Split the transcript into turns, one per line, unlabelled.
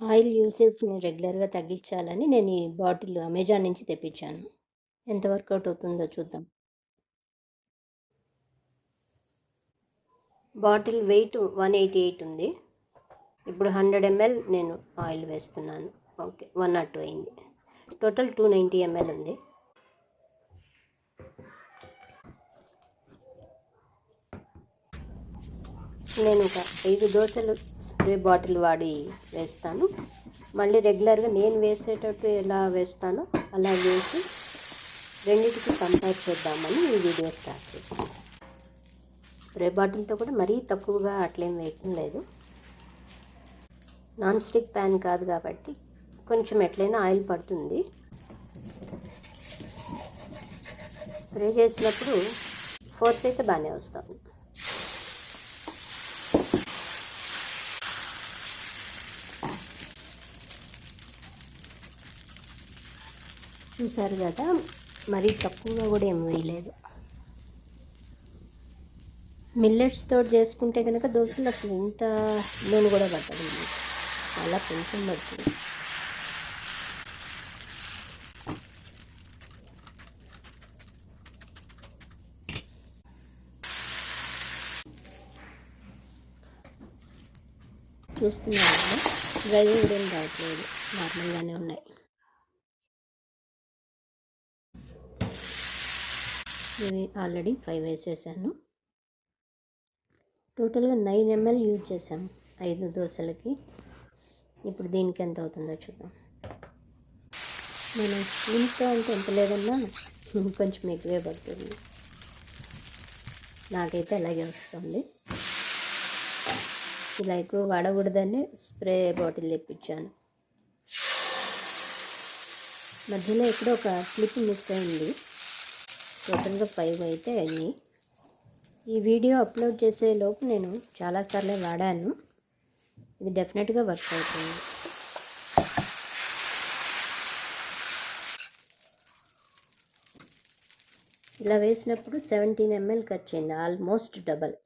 Oil యూసేజ్ని రెగ్యులర్గా తగ్గించాలని నేను ఈ బాటిల్ అమెజాన్ నుంచి తెప్పించాను. ఎంత వర్కౌట్ అవుతుందో చూద్దాం. బాటిల్ వెయిట్ 188 ఉంది. ఇప్పుడు 100 ml నేను ఆయిల్ వేస్తున్నాను. ఓకే, 102 అయింది. టోటల్ 290 ml ఉంది. నేను ఒక 5 దోశలు స్ప్రే బాటిల్ వాడి వేస్తాను. మళ్ళీ రెగ్యులర్గా నేను వేసేటట్టు ఎలా వేస్తానో అలా వేసి రెండింటికి కంపేర్ చేద్దామని ఈ వీడియో స్టార్ట్ చేశాను. స్ప్రే బాటిల్తో కూడా మరీ తక్కువగా అట్లేం వేయటం లేదు. నాన్ స్టిక్ ప్యాన్ కాదు కాబట్టి కొంచెం ఎట్లయినా ఆయిల్ పడుతుంది. స్ప్రే చేసినప్పుడు ఫోర్స్ అయితే బాగానే వస్తుంది. చూసారు కదా, మరీ తక్కువగా కూడా ఏం వేయలేదు. మిల్లెట్స్ తోటి చేసుకుంటే కనుక దోశలు అసలు ఇంత నూనె కూడా పట్టదు, చాలా కొంచెం పడుతుంది. చూస్తున్నాను కదా, డ్రై కూడా ఏం రావట్లేదు, నార్మల్గానే ఉన్నాయి. ఇవి ఆల్రెడీ 5 వేసేసాను. టోటల్గా 9 ml యూజ్ చేశాను 5 దోశలకి. ఇప్పుడు దీనికి ఎంత అవుతుందో చూద్దాం. మనం స్పూన్తో అంటే ఎంత లేదన్నా కొంచెం ఎక్కువే పడుతుంది. నాకైతే అలాగే వస్తుంది. ఇలా ఎక్కువ వాడకూడదని స్ప్రే బాటిల్ తెప్పించాను. మధ్యలో ఎక్కడో ఒక క్లిప్ మిస్ అయింది. టోటల్గా 5 అయితే అయ్యి. ఈ వీడియో అప్లోడ్ చేసే లోపు నేను చాలాసార్లు వాడాను. ఇది డెఫినెట్గా వర్క్ అవుతుంది. ఇలా వేసినప్పుడు 17 ml ఖర్చు అయింది, ఆల్మోస్ట్ డబల్.